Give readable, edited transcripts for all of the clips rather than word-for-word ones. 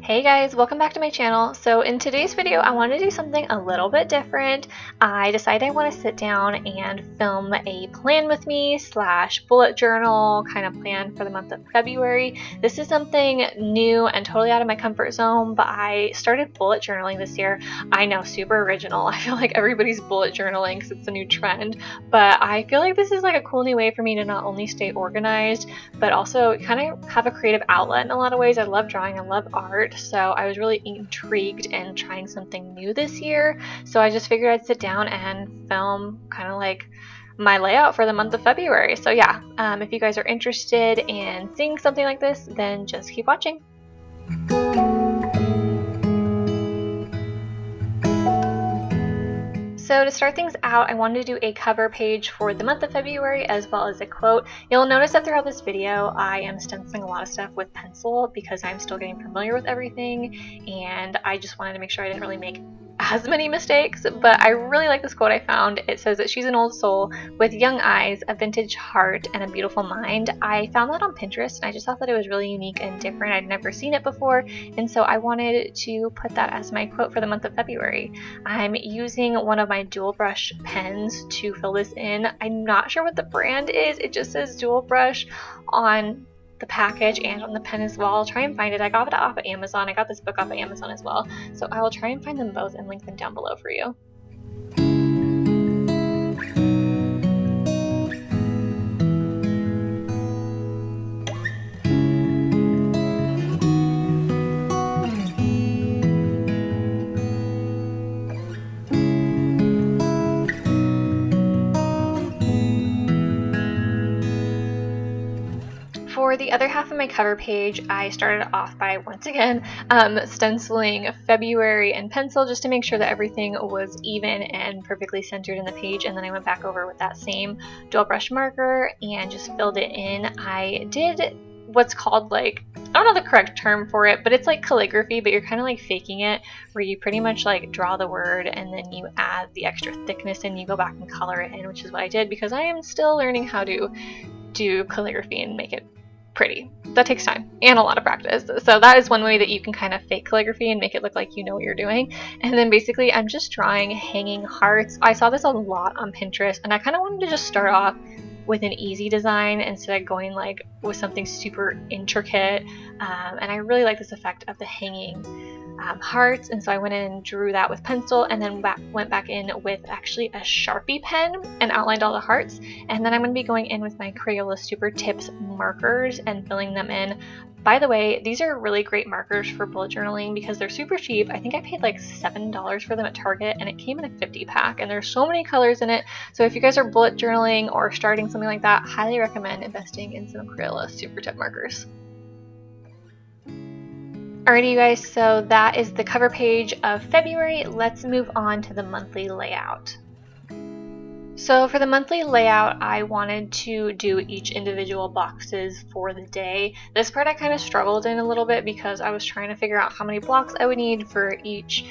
Hey guys, welcome back to my channel. So in today's video, I want to do something a little bit different. I decided I want to sit down and film a plan with me / bullet journal kind of plan for the month of February. This is something new and totally out of my comfort zone, but I started bullet journaling this year. I know, super original. I feel like everybody's bullet journaling because it's a new trend, but I feel like this is like a cool new way for me to not only stay organized, but also kind of have a creative outlet in a lot of ways. I love drawing, I love art. So I was really intrigued in trying something new this year. So I just figured I'd sit down and film kind of like my layout for the month of February. So yeah, if you guys are interested in seeing something like this, then just keep watching. So to start things out, I wanted to do a cover page for the month of February as well as a quote. You'll notice that throughout this video, I am stenciling a lot of stuff with pencil because I'm still getting familiar with everything, and I just wanted to make sure I didn't really make as many mistakes, but I really like this quote I found. It says that she's an old soul with young eyes, a vintage heart, and a beautiful mind. I found that on Pinterest, and I just thought that it was really unique and different. I'd never seen it before, and so I wanted to put that as my quote for the month of February. I'm using one of my dual brush pens to fill this in. I'm not sure what the brand is. It just says dual brush on the package and on the pen as well. I'll try and find it. I got it off of Amazon. I got this book off of Amazon as well. So I will try and find them both and link them down below for you. For the other half of my cover page, I started off by, once again, stenciling February in pencil just to make sure that everything was even and perfectly centered in the page, and then I went back over with that same dual brush marker and just filled it in. I did what's called, like, I don't know the correct term for it, but it's like calligraphy, but you're kind of like faking it, where you pretty much like draw the word and then you add the extra thickness and you go back and color it in, which is what I did because I am still learning how to do calligraphy and make it pretty. That takes time and a lot of practice. So that is one way that you can kind of fake calligraphy and make it look like you know what you're doing. And then basically I'm just drawing hanging hearts. I saw this a lot on Pinterest, and I kind of wanted to just start off with an easy design instead of going like with something super intricate. And I really like this effect of the hanging hearts, and so I went in and drew that with pencil, and then went back in with actually a Sharpie pen and outlined all the hearts. And then I'm going to be going in with my Crayola SUPERTIPS markers and filling them in. By the way, these are really great markers for bullet journaling because they're super cheap. I think I paid like $7 for them at Target, and it came in a 50 pack, and there's so many colors in it. So if you guys are bullet journaling or starting something like that, highly recommend investing in some Crayola SUPERTIP markers. Alrighty you guys, so that is the cover page of February. Let's move on to the monthly layout. So for the monthly layout, I wanted to do each individual boxes for the day. This part I kind of struggled in a little bit because I was trying to figure out how many blocks I would need for each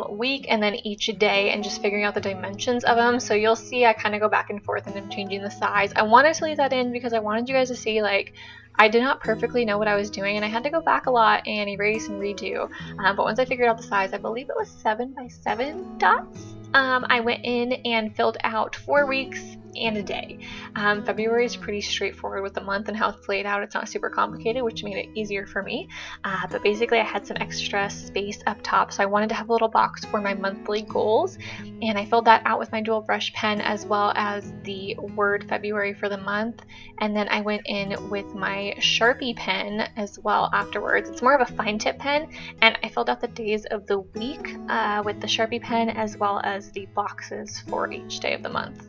week and then each day, and just figuring out the dimensions of them. So you'll see I kind of go back and forth and I'm changing the size. I wanted to leave that in because I wanted you guys to see, like, I did not perfectly know what I was doing, and I had to go back a lot and erase and redo. But once I figured out the size, I believe it was 7 by 7 dots. I went in and filled out 4 weeks and a day. February is pretty straightforward with the month and how it's laid out. It's not super complicated, which made it easier for me. But basically I had some extra space up top, so I wanted to have a little box for my monthly goals, and I filled that out with my dual brush pen as well as the word February for the month. And then I went in with my Sharpie pen as well afterwards. It's more of a fine tip pen, and I filled out the days of the week with the Sharpie pen as well as the boxes for each day of the month.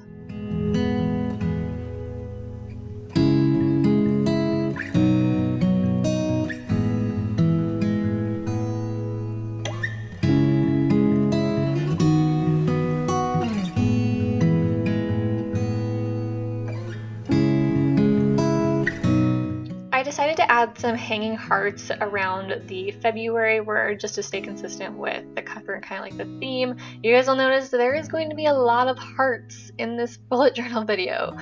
decided to add some hanging hearts around the February word just to stay consistent with the cover and kind of like the theme. You guys will notice that there is going to be a lot of hearts in this bullet journal video.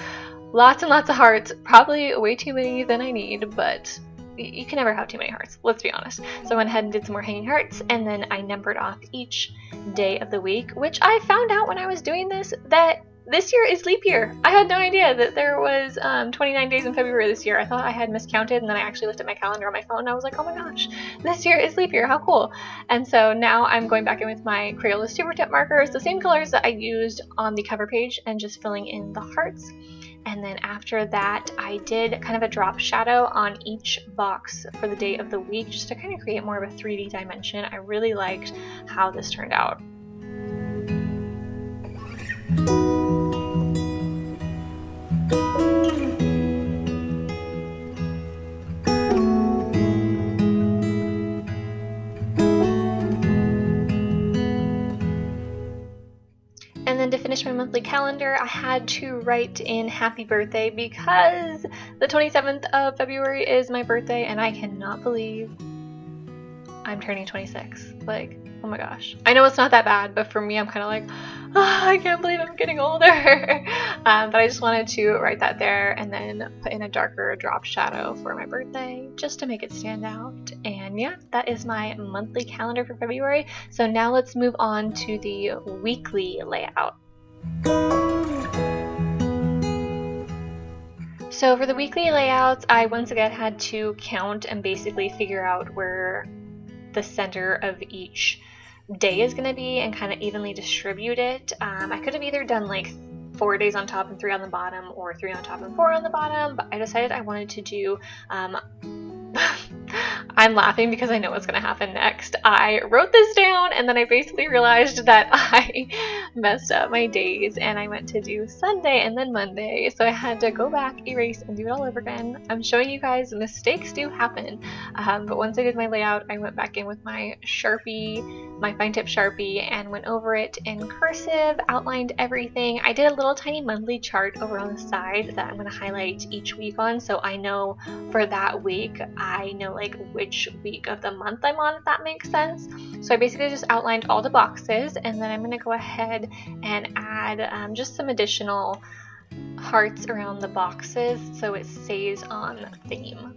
Lots and lots of hearts, probably way too many than I need, but you can never have too many hearts, let's be honest. So I went ahead and did some more hanging hearts, and then I numbered off each day of the week, which I found out when I was doing this that this year is leap year. I had no idea that there was 29 days in February this year. I thought I had miscounted, and then I actually looked at my calendar on my phone and I was like, oh my gosh, this year is leap year, how cool. And so now I'm going back in with my Crayola super tip markers, the same colors that I used on the cover page, and just filling in the hearts. And then after that, I did kind of a drop shadow on each box for the day of the week, just to kind of create more of a 3D dimension. I really liked how this turned out. And then to finish my monthly calendar, I had to write in happy birthday because the 27th of February is my birthday, and I cannot believe I'm turning 26. Like, oh my gosh. I know it's not that bad, but for me, I'm kind of like, oh, I can't believe I'm getting older. But I just wanted to write that there and then put in a darker drop shadow for my birthday just to make it stand out. And yeah, that is my monthly calendar for February. So now let's move on to the weekly layout. So for the weekly layouts, I once again had to count and basically figure out where the center of each day is going to be and kind of evenly distribute it. I could have either done like 4 days on top and 3 on the bottom, or 3 on top and 4 on the bottom, but I decided I wanted to do I'm laughing because I know what's going to happen next. I wrote this down and then I basically realized that I messed up my days and I went to do Sunday and then Monday. So I had to go back, erase, and do it all over again. I'm showing you guys mistakes do happen. But once I did my layout, I went back in with my Sharpie, my fine tip Sharpie, and went over it in cursive, outlined everything. I did a little tiny monthly chart over on the side that I'm going to highlight each week on, so I know for that week, I know like which week of the month I'm on, if that makes sense. So I basically just outlined all the boxes, and then I'm going to go ahead and add just some additional hearts around the boxes so it stays on theme.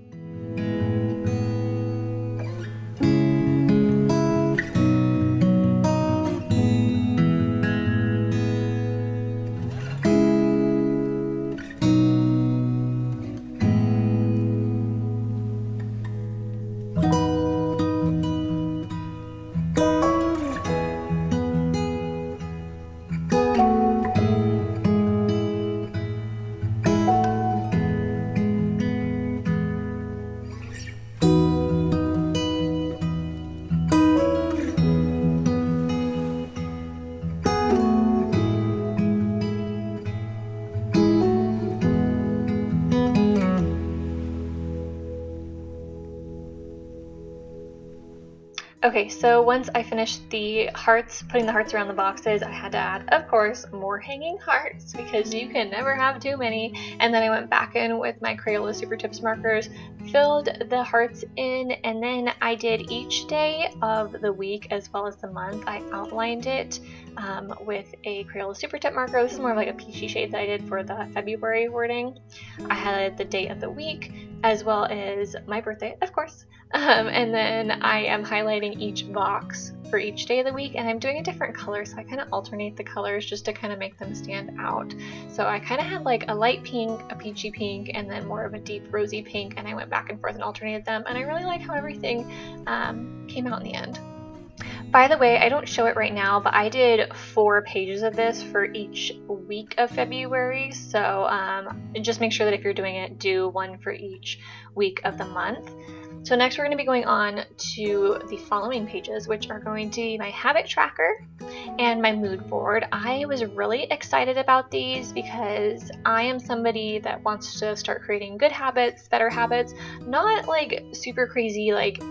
Okay, so once I finished the hearts, putting the hearts around the boxes, I had to add, of course, more hanging hearts because you can never have too many. And then I went back in with my Crayola Super Tips markers, filled the hearts in, and then I did each day of the week as well as the month. I outlined it with a Crayola Super Tip marker. This is more of like a peachy shade that I did for the February wording. I highlighted the date of the week as well as my birthday, of course. And then I am highlighting each box for each day of the week, and I'm doing a different color, so I kind of alternate the colors just to kind of make them stand out. So I kind of had like a light pink, a peachy pink, and then more of a deep rosy pink, and I went back and forth and alternated them, and I really like how everything came out in the end. By the way, I don't show it right now, but I did 4 pages of this for each week of February, so just make sure that if you're doing it, do 1 for each week of the month. So next we're going to be going on to the following pages, which are going to be my habit tracker and my mood board. I was really excited about these because I am somebody that wants to start creating good habits, better habits, not like super crazy like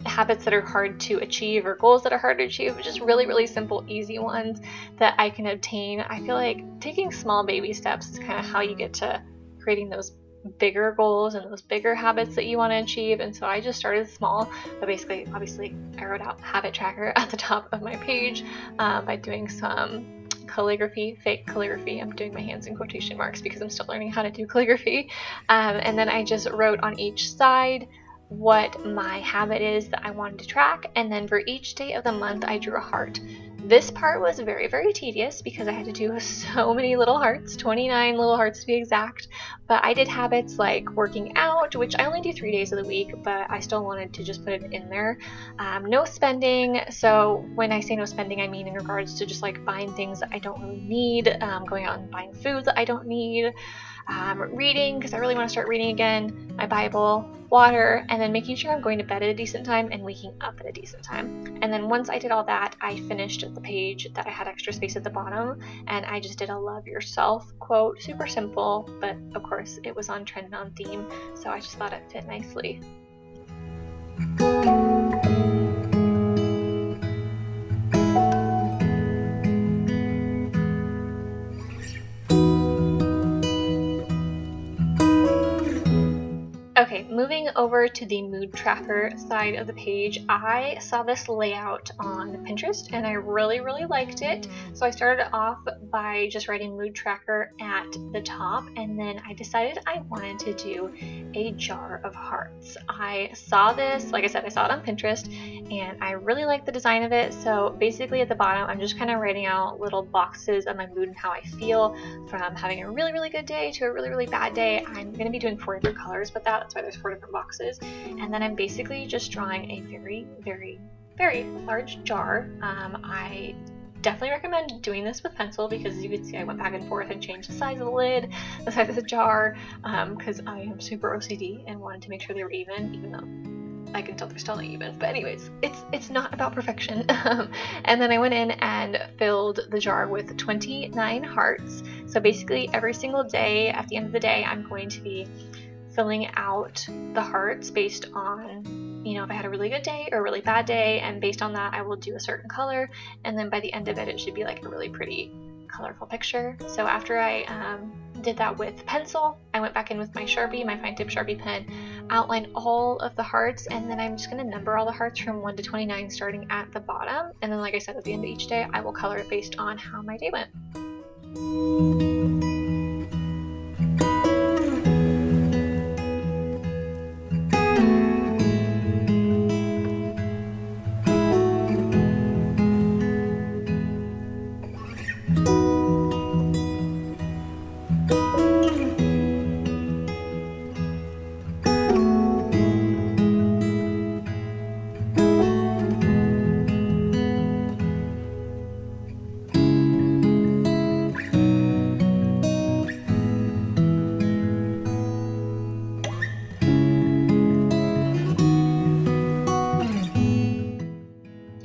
habits that are hard to achieve or goals that are hard to achieve, but just really, really simple, easy ones that I can obtain. I feel like taking small baby steps is kind of how you get to creating those bigger goals and those bigger habits that you want to achieve. And so I just started small, but basically, obviously, I wrote out habit tracker at the top of my page by doing some calligraphy, fake calligraphy. I'm doing my hands in quotation marks because I'm still learning how to do calligraphy. And then I just wrote on each side what my habit is that I wanted to track, and then for each day of the month I drew a heart. This part was very, very tedious because I had to do so many little hearts, 29 little hearts to be exact, but I did habits like working out, which I only do 3 days of the week, but I still wanted to just put it in there. No spending, so when I say no spending, I mean in regards to just like buying things that I don't really need, going out and buying food that I don't need, reading, because I really want to start reading again, my Bible, water, and then making sure I'm going to bed at a decent time and waking up at a decent time. And then once I did all that, I finished the page that I had extra space at the bottom, and I just did a love yourself quote. Super simple, but of course it was on trend and on theme, so I just thought it fit nicely. Okay, moving over to the mood tracker side of the page, I saw this layout on Pinterest and I really, really liked it. So I started off by just writing mood tracker at the top, and then I decided I wanted to do a jar of hearts. I saw this, like I said, I saw it on Pinterest and I really liked the design of it. So basically at the bottom, I'm just kind of writing out little boxes of my mood and how I feel, from having a really, really good day to a really, really bad day. I'm going to be doing 4 different colors with that. That's why there's 4 different boxes. And then I'm basically just drawing a very, very, very large jar. I definitely recommend doing this with pencil because as you can see, I went back and forth and changed the size of the lid, the size of the jar, because I am super OCD and wanted to make sure they were even though I can tell they're still not even. But anyways, it's not about perfection. And then I went in and filled the jar with 29 hearts. So basically every single day, at the end of the day, I'm going to be filling out the hearts based on, if I had a really good day or a really bad day, and based on that I will do a certain color, and then by the end of it, it should be like a really pretty colorful picture. So after I did that with pencil, I went back in with my Sharpie, my fine tip Sharpie pen, outlined all of the hearts, and then I'm just going to number all the hearts from 1 to 29 starting at the bottom, and then like I said, at the end of each day I will color it based on how my day went.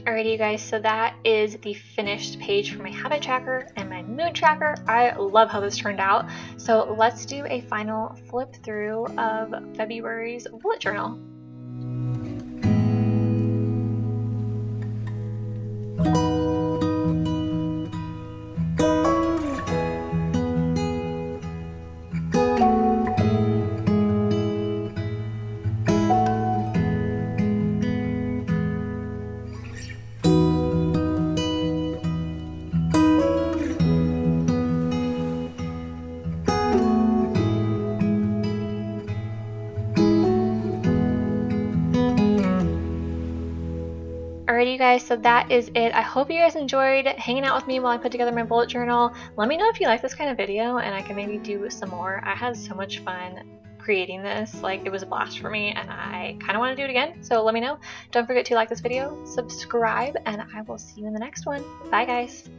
Alrighty you guys, so that is the finished page for my habit tracker and my mood tracker. I love how this turned out. So let's do a final flip through of February's bullet journal. Alrighty you guys, so that is it. I hope you guys enjoyed hanging out with me while I put together my bullet journal. Let me know if you like this kind of video and I can maybe do some more. I had so much fun creating this, like it was a blast for me and I kind of want to do it again, so let me know. Don't forget to like this video, subscribe, and I will see you in the next one. Bye guys!